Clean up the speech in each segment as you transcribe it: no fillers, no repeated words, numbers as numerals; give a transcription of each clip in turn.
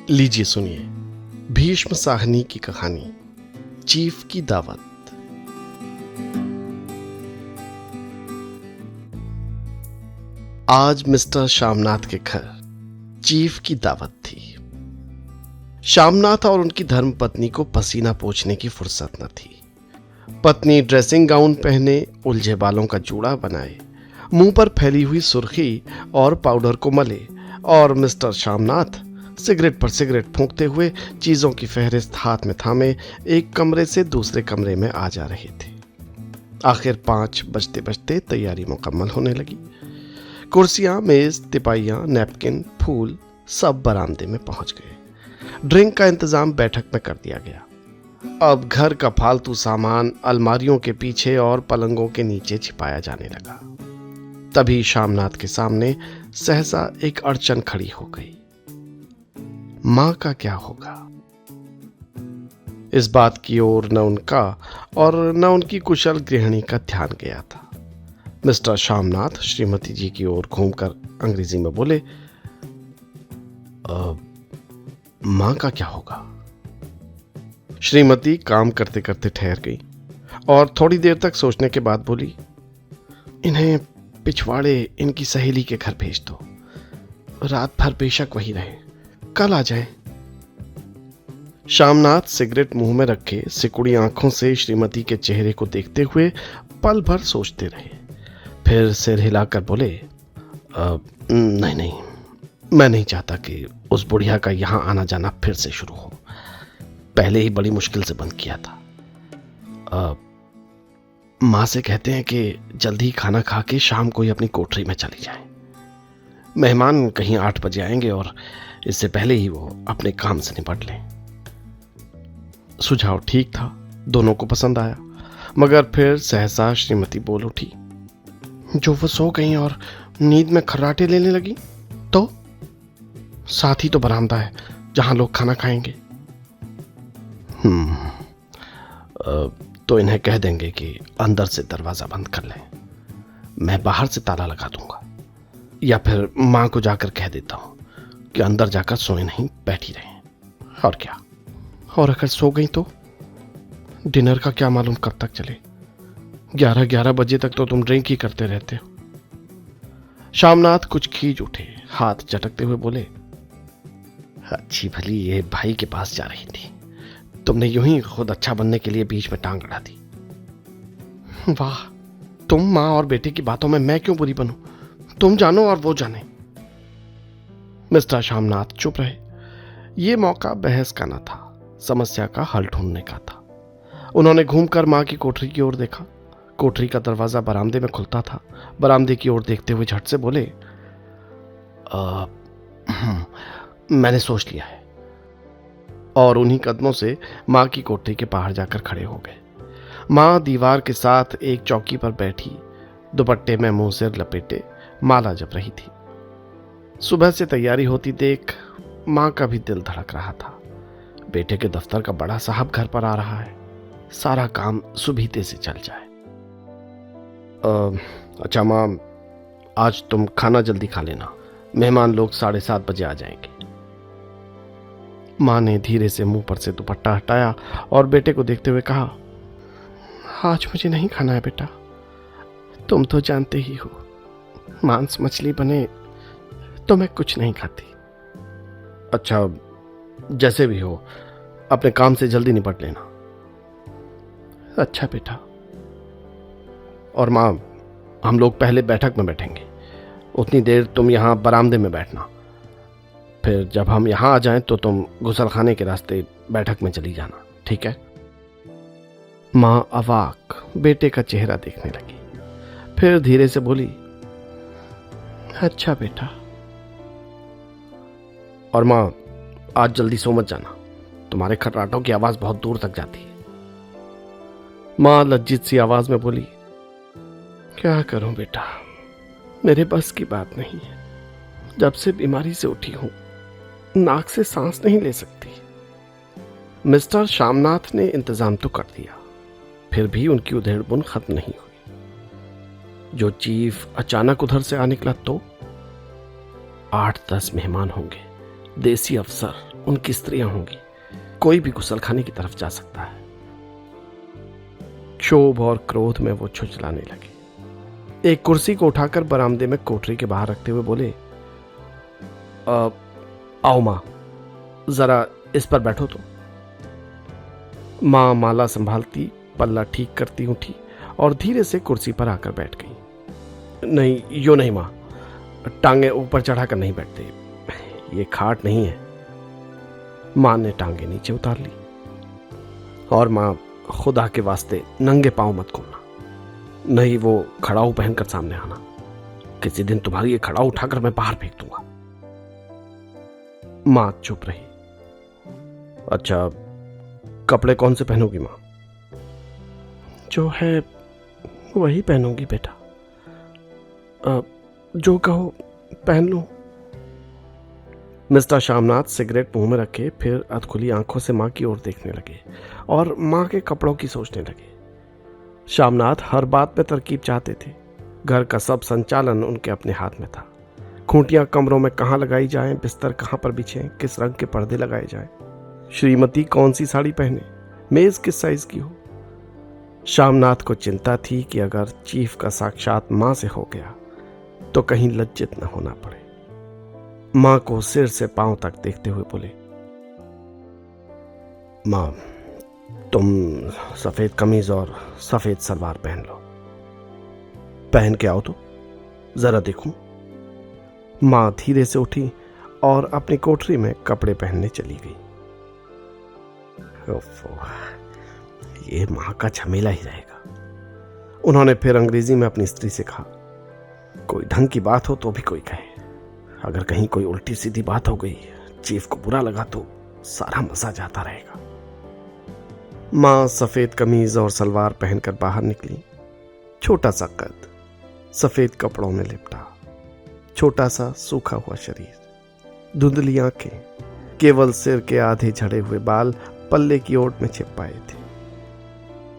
लीजिए सुनिए भीष्म साहनी की कहानी चीफ की दावत। आज मिस्टर श्यामनाथ के घर चीफ की दावत थी। श्यामनाथ और उनकी धर्मपत्नी को पसीना पोंछने की फुर्सत न थी। पत्नी ड्रेसिंग गाउन पहने, उलझे बालों का जूड़ा बनाए, मुंह पर फैली हुई सुर्खी और पाउडर को मले, और मिस्टर श्यामनाथ सिगरेट पर सिगरेट फूंकते हुए चीजों की फहरिस्त हाथ में थामे एक कमरे से दूसरे कमरे में आ जा रहे थे। आखिर 5 बजते बजते तैयारी मुकम्मल होने लगी। कुर्सियां, मेज, तिपाइयां, नैपकिन, फूल सब बरामदे में पहुंच गए। ड्रिंक का इंतजाम बैठक में कर दिया गया। अब घर का फालतू सामान अलमारियों के पीछे और पलंगों के नीचे छिपाया जाने लगा। तभी श्यामनाथ के सामने सहसा एक अड़चन खड़ी हो गई। मां का क्या होगा? इस बात की ओर न उनका और न उनकी कुशल गृहिणी का ध्यान गया था। मिस्टर श्यामनाथ श्रीमती जी की ओर घूमकर अंग्रेजी में बोले, मां का क्या होगा? श्रीमती काम करते करते ठहर गई और थोड़ी देर तक सोचने के बाद बोली, इन्हें पिछवाड़े इनकी सहेली के घर भेज दो। रात भर बेशक वही रहे, कल आ जाए। श्यामनाथ सिगरेट मुंह में रखे सिकुड़ी आंखों से श्रीमती के चेहरे को देखते हुए पल भर सोचते रहे। फिर सिर हिलाकर बोले, नहीं, मैं नहीं चाहता कि उस बुढ़िया का यहां आना जाना फिर से शुरू हो। पहले ही बड़ी मुश्किल से बंद किया था। मां से कहते हैं कि जल्दी खाना खा के शाम को ही अपनी कोठरी में चली जाए। मेहमान कहीं 8 बजे आएंगे और इससे पहले ही वो अपने काम से निपट लें। सुझाव ठीक था, दोनों को पसंद आया, मगर फिर सहसा श्रीमती बोल उठी, जो वो सो गई और नींद में खर्राटे लेने लगी तो साथ ही तो बरामदा है जहां लोग खाना खाएंगे। तो इन्हें कह देंगे कि अंदर से दरवाजा बंद कर लें, मैं बाहर से ताला लगा दूंगा। या फिर मां को जाकर कह देता हूं कि अंदर जाकर सोए नहीं, बैठी रहें। और क्या? और अगर सो गई तो डिनर का क्या मालूम कब तक चले। 11 बजे तक तो तुम ड्रिंक ही करते रहते हो। श्यामनाथ कुछ खींच उठे, हाथ झटकते हुए बोले, अच्छी भली ये भाई के पास जा रही थी, तुमने यूं ही खुद अच्छा बनने के लिए बीच में टांग अड़ा दी। वाह, तुम मां और बेटे की बातों में मैं क्यों बुरी बनूं? तुम जानो और वो जाने। मिस्टर श्यामनाथ चुप रहे। ये मौका बहस का न था, समस्या का हल ढूंढने का था। उन्होंने घूमकर मां की कोठरी की ओर देखा। कोठरी का दरवाजा बरामदे में खुलता था। बरामदे की ओर देखते हुए झट से बोले, मैंने सोच लिया है। और उन्हीं कदमों से मां की कोठरी के बाहर जाकर खड़े हो गए। मां दीवार के साथ एक चौकी पर बैठी, दुपट्टे में मुंह सिर लपेटे माला जप रही थी। सुबह से तैयारी होती देख मां का भी दिल धड़क रहा था। बेटे के दफ्तर का बड़ा साहब घर पर आ रहा है, सारा काम सुबीते से चल जाए। अच्छा मां, आज तुम खाना जल्दी खा लेना, मेहमान लोग 7:30 बजे आ जाएंगे। मां ने धीरे से मुंह पर से दुपट्टा हटाया और बेटे को देखते हुए कहा, आज मुझे नहीं खाना है बेटा, तुम तो जानते ही हो, मांस मछली बने तो मैं कुछ नहीं खाती। अच्छा, जैसे भी हो, अपने काम से जल्दी निपट लेना। अच्छा बेटा। और मां, हम लोग पहले बैठक में बैठेंगे, उतनी देर तुम यहां बरामदे में बैठना। फिर जब हम यहां आ जाएं तो तुम गुसलखाने के रास्ते बैठक में चली जाना, ठीक है? मां अवाक बेटे का चेहरा देखने लगी, फिर धीरे से बोली, अच्छा बेटा। और मां, आज जल्दी सो मत जाना, तुम्हारे खर्राटों की आवाज बहुत दूर तक जाती है। मां लज्जित सी आवाज में बोली, क्या करूं बेटा, मेरे बस की बात नहीं है। जब से बीमारी से उठी हूं, नाक से सांस नहीं ले सकती। मिस्टर श्यामनाथ ने इंतजाम तो कर दिया, फिर भी उनकी उधेड़बुन खत्म नहीं हुई। जो चीफ अचानक उधर से आ निकला तो 8-10 मेहमान होंगे, देसी अफसर, उनकी स्त्रियां होंगी, कोई भी गुसलखाने की तरफ जा सकता है। क्षोभ और क्रोध में वो छुचलाने लगे। एक कुर्सी को उठाकर बरामदे में कोठरी के बाहर रखते हुए बोले, आओ मां, जरा इस पर बैठो। तो मां माला संभालती, पल्ला ठीक करती उठी और धीरे से कुर्सी पर आकर बैठ गई। नहीं, यो नहीं मां, टांगे ऊपर चढ़ाकर नहीं बैठते, ये खाट नहीं है। मां ने टांगे नीचे उतार ली। और मां, खुदा के वास्ते नंगे पांव मत घूमना, नहीं वो खड़ाऊ पहनकर सामने आना। किसी दिन तुम्हारी ये खड़ाऊ उठाकर मैं बाहर फेंक दूंगा। मां चुप रही। अच्छा, कपड़े कौन से पहनोगी मां? जो है वही पहनूंगी बेटा, जो कहो पहन लूं। मिस्टर शामनाथ सिगरेट मुंह में रखे फिर अधखुली आंखों से मां की ओर देखने लगे और मां के कपड़ों की सोचने लगे। शामनाथ हर बात में तरकीब चाहते थे। घर का सब संचालन उनके अपने हाथ में था। खूंटियां कमरों में कहां लगाई जाएं, बिस्तर कहां पर बिछें, किस रंग के पर्दे लगाए जाएं, श्रीमती कौन सी साड़ी पहने, मेज किस साइज की हो। शामनाथ को चिंता थी कि अगर चीफ का साक्षात मां से हो गया तो कहीं लज्जित न होना पड़े। मां को सिर से पांव तक देखते हुए बोले, मां, तुम सफेद कमीज और सफेद सलवार पहन लो। पहन के आओ तो जरा देखूं। मां धीरे से उठी और अपनी कोठरी में कपड़े पहनने चली गई। ये मां का झमेला ही रहेगा। उन्होंने फिर अंग्रेजी में अपनी स्त्री से कहा, कोई ढंग की बात हो तो भी कोई कहे, अगर कहीं कोई उल्टी सीधी बात हो गई, चीफ को बुरा लगा तो सारा मजा जाता रहेगा। मां सफेद कमीज और सलवार पहनकर बाहर निकली। छोटा सा कद, सफेद कपड़ों में लिपटा, छोटा सा सूखा हुआ शरीर, धुंधली आंखें, केवल सिर के आधे झड़े हुए बाल पल्ले की ओट में छिप पाए थे।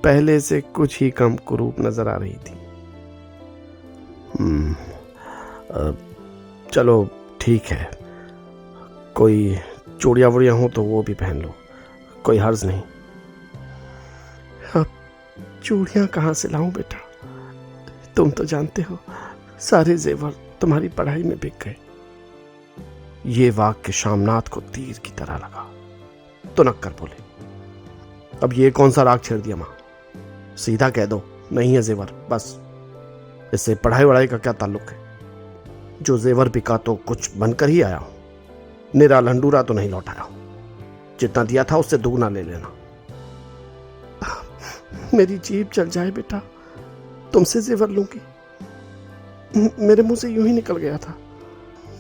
पहले से कुछ ही कम कुरूप नजर आ रही थी। चलो ठीक है, कोई चूड़ियां वुड़ियां हो तो वो भी पहन लो, कोई हर्ज नहीं। अब चूड़ियां कहां से लाऊं बेटा, तुम तो जानते हो सारे जेवर तुम्हारी पढ़ाई में बिक गए। ये वाक्य शामनाथ को तीर की तरह लगा। तुनक कर बोले, अब ये कौन सा राग छेड़ दिया मां? सीधा कह दो नहीं है जेवर, बस। इससे पढ़ाई वढ़ाई का क्या ताल्लुक है? जो जेवर बिका तो कुछ बनकर ही आया हूं, निरा लंडूरा तो नहीं लौटाया हूं। जितना दिया था उससे दुगना ले लेना। मेरी जीभ जल जाए बेटा, तुमसे जेवर लूंगी? मेरे मुंह से यूं ही निकल गया था,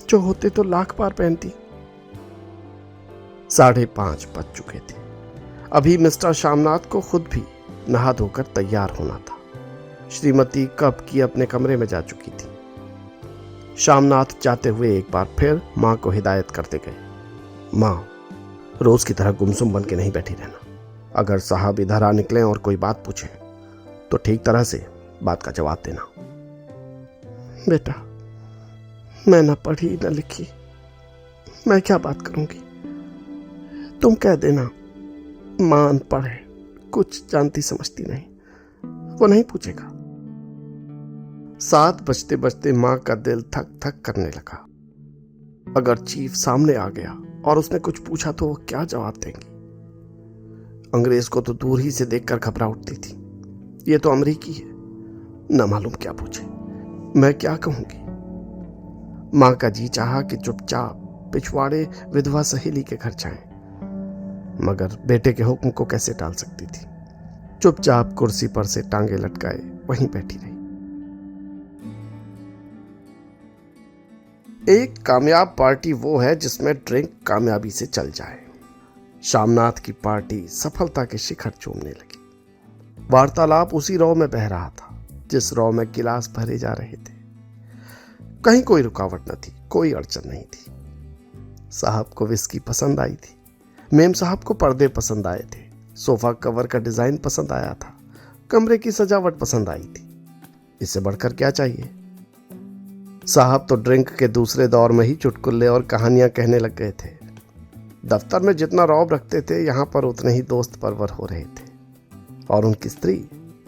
जो होते तो लाख बार पहनती। 5:30 बज चुके थे। अभी मिस्टर शामनाथ को खुद भी नहा धोकर तैयार होना था। श्रीमती कब की अपने कमरे में जा चुकी थी। शामनाथ जाते हुए एक बार फिर मां को हिदायत करते गए, मां, रोज की तरह गुमसुम बन के नहीं बैठी रहना। अगर साहब इधर आ निकले और कोई बात पूछे तो ठीक तरह से बात का जवाब देना। बेटा, मैं ना पढ़ी ना लिखी, मैं क्या बात करूंगी? तुम कह देना मां अनपढ़ है, कुछ जानती समझती नहीं, वो नहीं पूछेगा। 7 बजते बजते मां का दिल थक थक करने लगा। अगर चीफ सामने आ गया और उसने कुछ पूछा तो वो क्या जवाब देंगी? अंग्रेज को तो दूर ही से देखकर घबरा उठती थी, ये तो अमरीकी है, न मालूम क्या पूछे, मैं क्या कहूंगी? मां का जी चाहा कि चुपचाप पिछवाड़े विधवा सहेली के घर जाएं, मगर बेटे के हुक्म को कैसे टाल सकती थी। चुपचाप कुर्सी पर से टांगे लटकाए वहीं बैठी रही। एक कामयाब पार्टी वो है जिसमें ड्रिंक कामयाबी से चल जाए। शामनाथ की पार्टी सफलता के शिखर चूमने लगी। वार्तालाप उसी रौ में बह रहा था जिस रौ में गिलास भरे जा रहे थे। कहीं कोई रुकावट न थी, कोई अड़चन नहीं थी। साहब को विस्की पसंद आई थी, मेम साहब को पर्दे पसंद आए थे, सोफा कवर का डिजाइन पसंद आया था, कमरे की सजावट पसंद आई थी। इससे बढ़कर क्या चाहिए? साहब तो ड्रिंक के दूसरे दौर में ही चुटकुल्ले और कहानियां कहने लग गए थे। दफ्तर में जितना रौब रखते थे यहाँ पर उतने ही दोस्त परवर हो रहे थे। और उनकी स्त्री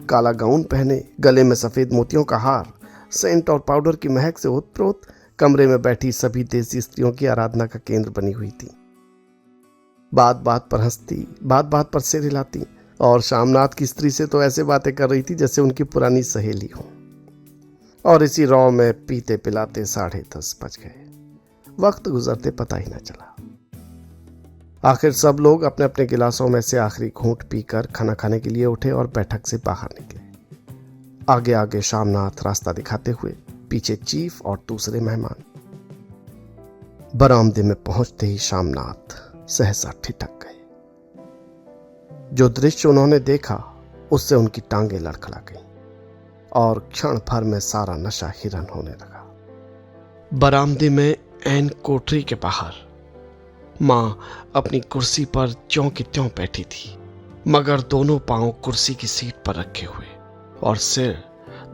काला गाउन पहने, गले में सफेद मोतियों का हार, सेंट और पाउडर की महक से ओतप्रोत कमरे में बैठी सभी देसी स्त्रियों की आराधना का केंद्र बनी हुई थी। बात बात पर हंसती, बात बात पर सिर हिलाती और शामनाथ की स्त्री से तो ऐसे बातें कर रही थी जैसे उनकी पुरानी सहेली हो। और इसी रौ में पीते पिलाते 10:30 बज गए। वक्त गुजरते पता ही न चला। आखिर सब लोग अपने अपने गिलासों में से आखिरी घूंट पीकर खाना खाने के लिए उठे और बैठक से बाहर निकले। आगे आगे शामनाथ रास्ता दिखाते हुए, पीछे चीफ और दूसरे मेहमान। बरामदे में पहुंचते ही शामनाथ सहसा ठिठक गए। जो दृश्य उन्होंने देखा उससे उनकी टांगें लड़खड़ा गईं और क्षण भर में सारा नशा हिरन होने लगा। बरामदे में ऐन कोठरी के बाहर मां अपनी कुर्सी पर ज्यों की त्यों बैठी थी, मगर दोनों पांव कुर्सी की सीट पर रखे हुए और सिर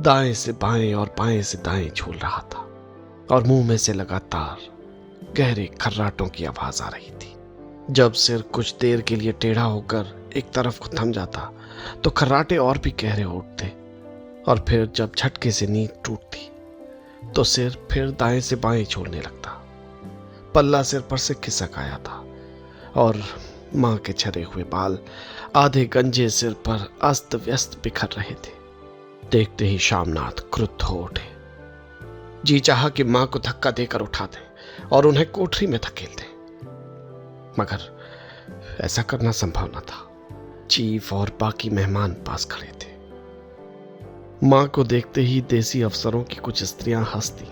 दाएं से बाएं और बाएं से दाएं झूल रहा था और मुंह में से लगातार गहरे खर्राटों की आवाज आ रही थी। जब सिर कुछ देर के लिए टेढ़ा होकर एक तरफ को थम जाता तो खर्राटे और भी गहरे उठते और फिर जब झटके से नींद टूटती तो सिर फिर दाएं से बाएं झूलने लगता। पल्ला सिर पर से खिसक आया था और मां के झरे हुए बाल आधे गंजे सिर पर अस्त व्यस्त बिखर रहे थे। देखते ही शामनाथ क्रुद्ध हो उठे। जी चाहा कि मां को धक्का देकर उठा दें और उन्हें कोठरी में धकेल दें, मगर ऐसा करना संभव न था। चीफ और बाकी मेहमान पास खड़े थे। मां को देखते ही देसी अफसरों की कुछ स्त्रियां हंसती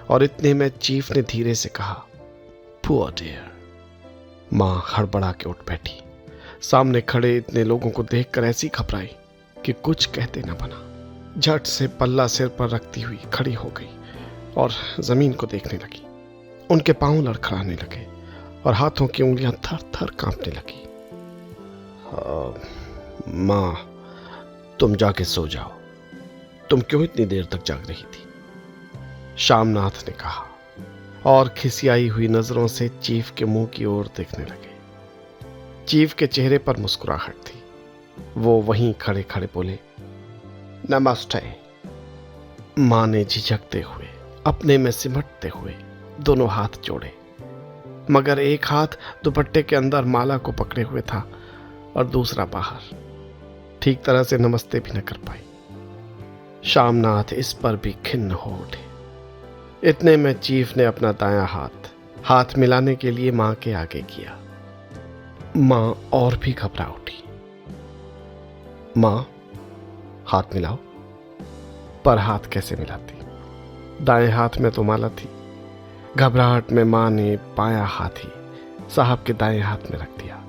और इतने में चीफ ने धीरे से कहा, पुअर डियर। मां हड़बड़ा के उठ बैठी। सामने खड़े इतने लोगों को देखकर ऐसी घबराई कि कुछ कहते न बना। झट से पल्ला सिर पर रखती हुई खड़ी हो गई और जमीन को देखने लगी। उनके पांव लड़खड़ाने लगे और हाथों की उंगलियां थर थर कांपने लगी। मां, तुम जाके सो जाओ। तुम क्यों इतनी देर तक जाग रही थी? शामनाथ ने कहा और खिसियाई हुई नजरों से चीफ के मुंह की ओर देखने लगे। चीफ के चेहरे पर मुस्कुराहट थी। वो वहीं खड़े खड़े बोले, नमस्ते। मां ने झिझकते हुए, अपने में सिमटते हुए दोनों हाथ जोड़े, मगर एक हाथ दुपट्टे के अंदर माला को पकड़े हुए था और दूसरा बाहर। ठीक तरह से नमस्ते भी न कर पाई। शामनाथ इस पर भी खिन्न हो उठे। इतने में चीफ ने अपना दायां हाथ मिलाने के लिए मां के आगे किया। मां और भी घबरा उठी। मां, हाथ मिलाओ। पर हाथ कैसे मिलाती? दाएं हाथ में तो माला थी। घबराहट में मां ने बायां हाथ ही साहब के दाएं हाथ में रख दिया।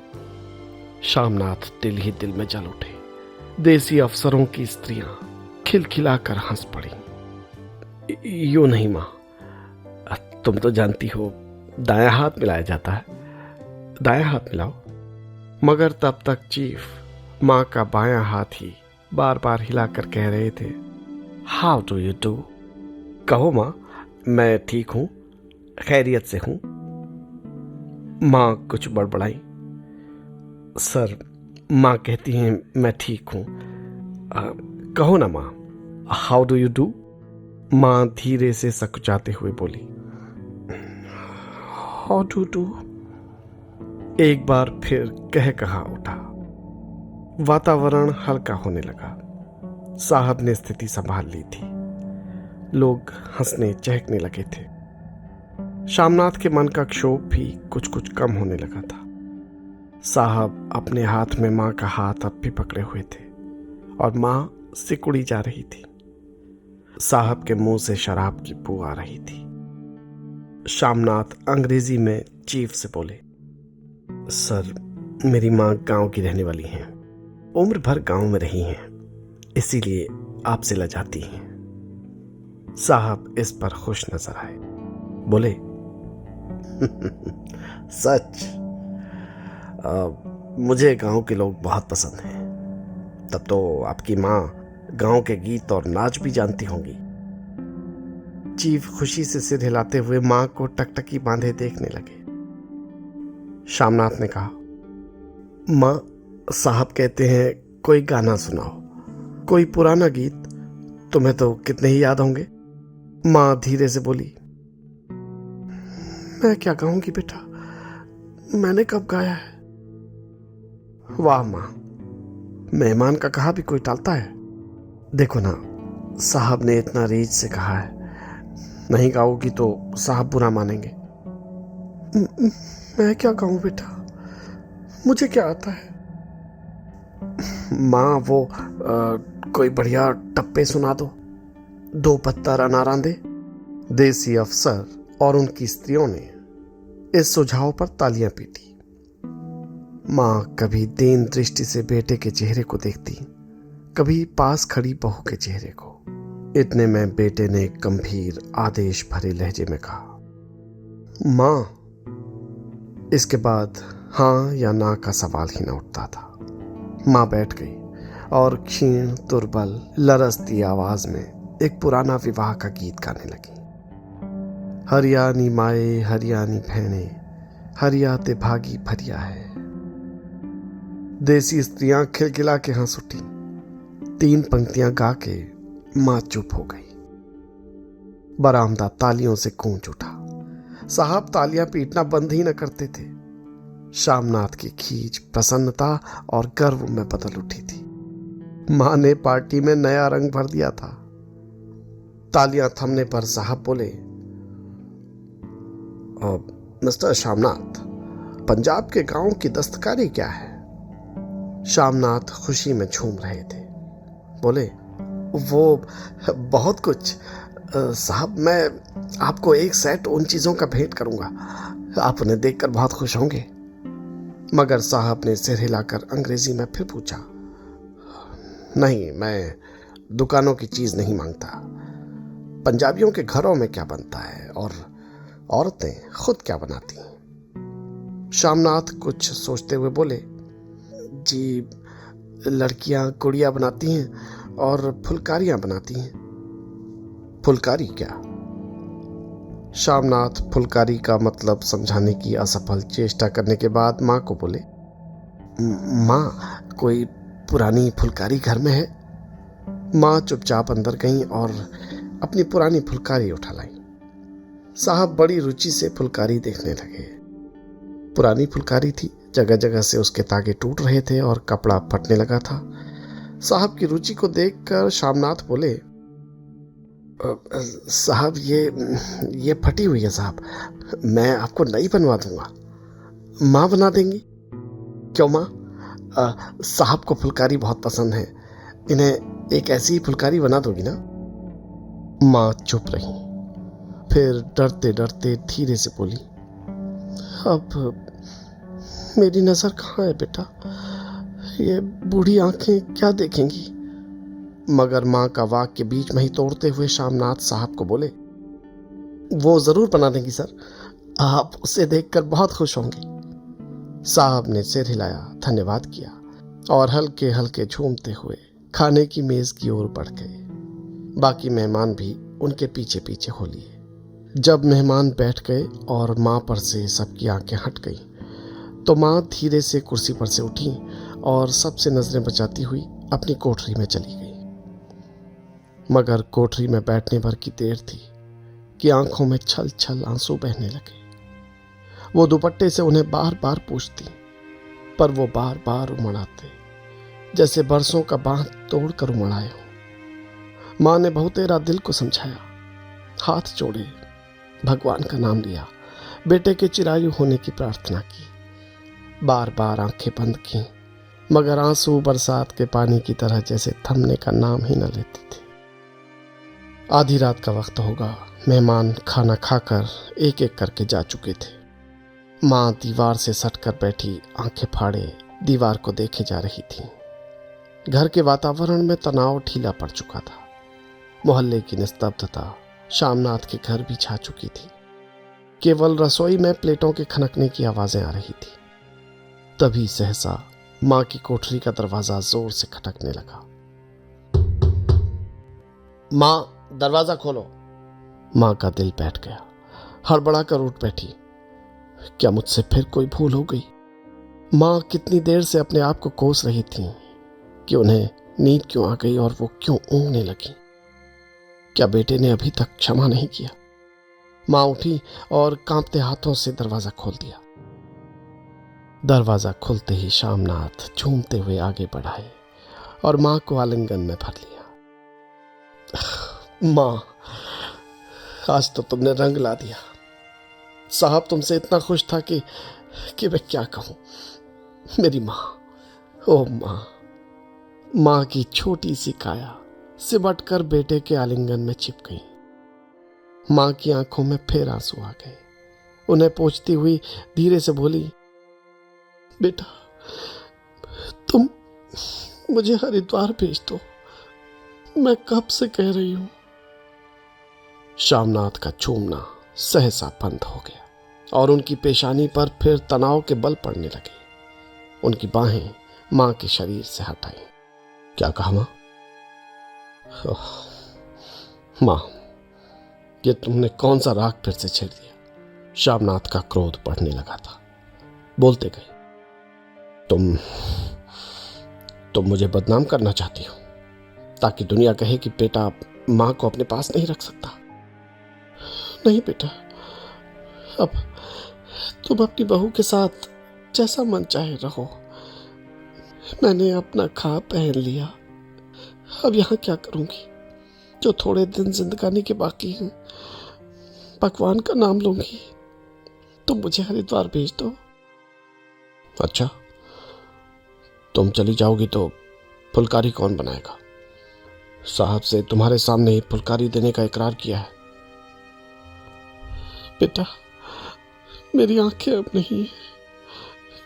शामनाथ दिल ही दिल में जल उठे। देसी अफसरों की स्त्रियां खिलखिलाकर हंस पड़ी। यूं नहीं मां, तुम तो जानती हो दायां हाथ मिलाया जाता है। दायां हाथ मिलाओ। मगर तब तक चीफ मां का बायां हाथ ही बार बार हिलाकर कह रहे थे, हाउ डू यू डू। कहो मां, मैं ठीक हूं, खैरियत से हूं। मां कुछ बड़बड़ाई। सर, मां कहती हैं मैं ठीक हूं। कहो ना मां, हाउ डू यू डू। मां धीरे से सकुचाते हुए बोली, हाउ डू डू। एक बार फिर कहा उठा। वातावरण हल्का होने लगा। साहब ने स्थिति संभाल ली थी। लोग हंसने चहकने लगे थे। शामनाथ के मन का क्षोभ भी कुछ कुछ कम होने लगा था। साहब अपने हाथ में मां का हाथ अब भी पकड़े हुए थे और मां सिकुड़ी जा रही थी। साहब के मुंह से शराब की बू आ रही थी। शामनाथ अंग्रेजी में चीफ से बोले, सर, मेरी मां गांव की रहने वाली हैं, उम्र भर गांव में रही हैं, इसीलिए आपसे लजाती हैं। साहब इस पर खुश नजर आए। बोले, सच, मुझे गांव के लोग बहुत पसंद हैं। तब तो आपकी मां गांव के गीत और नाच भी जानती होंगी। चीफ खुशी से सिर हिलाते हुए मां को टकटकी बांधे देखने लगे। शामनाथ ने कहा। माँ, साहब कहते हैं कोई गाना सुनाओ, कोई पुराना गीत। तुम्हें तो कितने ही याद होंगे। माँ धीरे से बोली। मैं क्या गाऊंगी बेटा, मैंने कब गाया है। वाह माँ, मेहमान का कहा भी कोई टालता है। देखो ना, साहब ने इतना रीझ से कहा है, नहीं गाओगी तो साहब बुरा मानेंगे। मैं क्या गाऊं बेटा, मुझे क्या आता है। माँ वो कोई बढ़िया टप्पे सुना दो, दो पत्ता अनारां दे। देसी अफसर और उनकी स्त्रियों ने इस सुझाव पर तालियां पीटी। माँ कभी दीन दृष्टि से बेटे के चेहरे को देखती, कभी पास खड़ी बहू के चेहरे को। इतने में बेटे ने गंभीर आदेश भरे लहजे में कहा, माँ। इसके बाद हाँ या ना का सवाल ही न उठता था। माँ बैठ गई और क्षीण दुर्बल लरसती आवाज में एक पुराना विवाह का गीत गाने लगी। हरियाणी माए हरियाणी बहने, हरियाते भागी भरिया है। देसी स्त्रियां खिलखिला के हंस उठी। 3 पंक्तियां गा के मां चुप हो गई। बरामदा तालियों से गूंज उठा। साहब तालियां पीटना बंद ही न करते थे। शामनाथ की खींच प्रसन्नता और गर्व में बदल उठी थी। मां ने पार्टी में नया रंग भर दिया था। तालियां थमने पर साहब बोले, मिस्टर शामनाथ, पंजाब के गांव की दस्तकारी क्या है। शामनाथ खुशी में झूम रहे थे। बोले, वो बहुत कुछ साहब, मैं आपको एक सेट उन चीजों का भेंट करूंगा, आप उन्हें देखकर बहुत खुश होंगे। मगर साहब ने सिर हिलाकर अंग्रेजी में फिर पूछा, नहीं, मैं दुकानों की चीज नहीं मांगता। पंजाबियों के घरों में क्या बनता है और औरतें खुद क्या बनाती हैं। शामनाथ कुछ सोचते हुए बोले, जी, लड़कियां गुड़िया बनाती हैं और फुलकारियां बनाती हैं। फुलकारी क्या। शामनाथ फुलकारी का मतलब समझाने की असफल चेष्टा करने के बाद माँ को बोले, माँ, कोई पुरानी फुलकारी घर में है। माँ चुपचाप अंदर गई और अपनी पुरानी फुलकारी उठा लाई। साहब बड़ी रुचि से फुलकारी देखने लगे। पुरानी फुलकारी थी, जगह जगह से उसके तागे टूट रहे थे और कपड़ा फटने लगा था। साहब की रुचि को देखकर शामनाथ बोले, साहब ये फटी हुई है साहब, मैं आपको नई बनवा दूंगा। माँ बना देंगी। क्यों माँ, साहब को फुलकारी बहुत पसंद है, इन्हें एक ऐसी ही फुलकारी बना दोगी ना। माँ चुप रही, फिर डरते डरते धीरे से बोली, अब मेरी नजर कहाँ है बेटा, ये बूढ़ी आंखें क्या देखेंगी। मगर माँ का वाक्य बीच में ही तोड़ते हुए शामनाथ साहब को बोले, वो जरूर बना देंगी सर, आप उसे देखकर बहुत खुश होंगे। साहब ने सिर हिलाया, धन्यवाद किया और हल्के हल्के झूमते हुए खाने की मेज की ओर बढ़ गए। बाकी मेहमान भी उनके पीछे पीछे हो लिए। जब मेहमान बैठ गए और माँ पर से सबकी आंखें हट गई तो माँ धीरे से कुर्सी पर से उठी और सबसे नजरें बचाती हुई अपनी कोठरी में चली गई। मगर कोठरी में बैठने भर की देर थी कि आंखों में छल छल आंसू बहने लगे। वो दुपट्टे से उन्हें बार बार पूछती, पर वो बार बार उमड़ आते, जैसे बरसों का बांध तोड़कर उमड़ आए हो। माँ ने बहुतेरा दिल को समझाया, हाथ जोड़े, भगवान का नाम लिया, बेटे के चिरायु होने की प्रार्थना की। बार बार आंखें बंद की, मगर आंसू बरसात के पानी की तरह जैसे थमने का नाम ही न लेते थे। आधी रात का वक्त होगा। मेहमान खाना खाकर एक एक करके जा चुके थे। माँ दीवार से सटकर बैठी आंखें फाड़े दीवार को देखे जा रही थी। घर के वातावरण में तनाव ढीला पड़ चुका था। मोहल्ले की निस्तब्धता शामनाथ के घर भी छा चुकी थी। केवल रसोई में प्लेटों के खनकने की आवाजें आ रही थी। तभी सहसा माँ की कोठरी का दरवाजा जोर से खटकने लगा। माँ, दरवाजा खोलो। माँ का दिल बैठ गया, हड़बड़ा कर उठ बैठी। क्या मुझसे फिर कोई भूल हो गई? माँ कितनी देर से अपने आप को कोस रही थी कि उन्हें नींद क्यों आ गई और वो क्यों ऊँघने लगी। क्या बेटे ने अभी तक क्षमा नहीं किया? माँ उठी और कांपते हाथों से दरवाजा खोल दिया। दरवाजा खुलते ही शामनाथ झूमते हुए आगे बढ़ाए और माँ को आलिंगन में भर लिया। माँ, आज तो तुमने रंग ला दिया। साहब तुमसे इतना खुश था कि मैं क्या कहूं। मेरी माँ, ओ माँ। माँ की छोटी सी काया सिमट कर बेटे के आलिंगन में छिप गई। माँ की आंखों में फिर आंसू आ गए। उन्हें पोंछती हुई धीरे से बोली, बेटा तुम मुझे हरिद्वार भेज दो, मैं कब से कह रही हूं। शामनाथ का चूमना सहसा बंद हो गया और उनकी पेशानी पर फिर तनाव के बल पड़ने लगे। उनकी बाहें मां के शरीर से हटाई। क्या कहा मां? मां, ये तुमने कौन सा राग फिर से छेड़ दिया? शामनाथ का क्रोध बढ़ने लगा था। बोलते गए, तुम मुझे बदनाम करना चाहती हो ताकि दुनिया कहे कि बेटा मां को अपने पास नहीं रख सकता। नहीं बेटा, अब तुम अपनी बहू के साथ जैसा मन चाहे रहो। मैंने अपना खा पहन लिया, अब यहां क्या करूंगी? जो थोड़े दिन जिंदगानी के बाकी हैं, भगवान का नाम लूंगी। तुम मुझे हरिद्वार भेज दो। अच्छा, तुम चली जाओगी तो फुलकारी कौन बनाएगा? साहब से तुम्हारे सामने ही फुलकारी देने का इकरार किया है। बेटा, मेरी आंखें अब नहीं है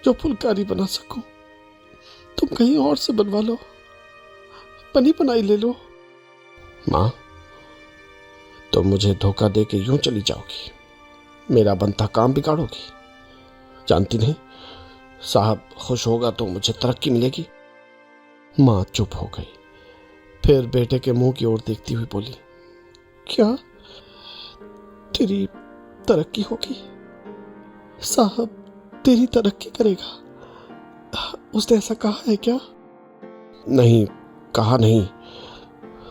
जो फुलकारी बना सकूं। तुम कहीं और से बनवा लो, बनी बनाई ले लो। मां, तुम मुझे धोखा दे के यूं चली जाओगी, मेरा बनता काम बिगाड़ोगी। जानती नहीं, साहब खुश होगा तो मुझे तरक्की मिलेगी। मां चुप हो गई, फिर बेटे के मुंह की ओर देखती हुई बोली, क्या तेरी तरक्की होगी? साहब तेरी तरक्की करेगा, उसने ऐसा कहा है क्या? नहीं, कहा नहीं,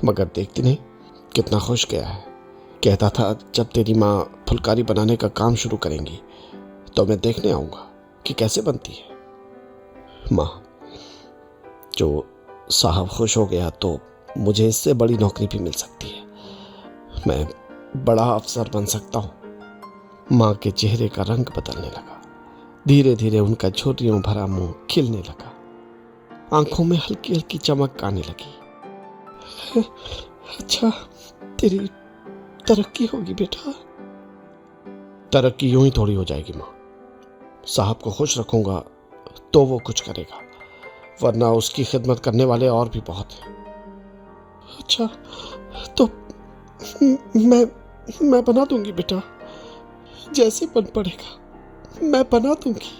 मगर देखती नहीं कितना खुश गया है। कहता था जब तेरी माँ फुलकारी बनाने का काम शुरू करेंगी तो मैं देखने आऊंगा कि कैसे बनती है। माँ, जो साहब खुश हो गया तो मुझे इससे बड़ी नौकरी भी मिल सकती है। मैं बड़ा अफसर बन सकता हूँ। माँ के चेहरे का रंग बदलने लगा। धीरे धीरे उनका झुर्रियों भरा मुंह खिलने लगा। आंखों में हल्की हल्की चमक आने लगी। अच्छा, तेरी तरक्की होगी बेटा। तरक्की यूं ही थोड़ी हो जाएगी माँ। साहब को खुश रखूंगा तो वो कुछ करेगा, वरना उसकी खिदमत करने वाले और भी बहुत हैं। अच्छा, तो मैं बना दूंगी बेटा, जैसे बन पड़ेगा मैं बना दूंगी।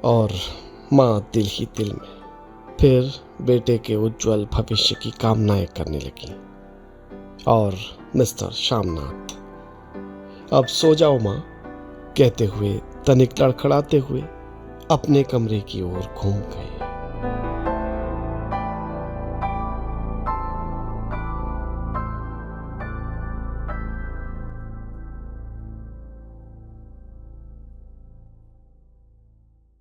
और माँ दिल ही दिल में फिर बेटे के उज्जवल भविष्य की कामनाएं करने लगी। और मिस्टर शामनाथ, अब सो जाओ माँ कहते हुए तनिक लड़खड़ाते हुए अपने कमरे की ओर घूम गए।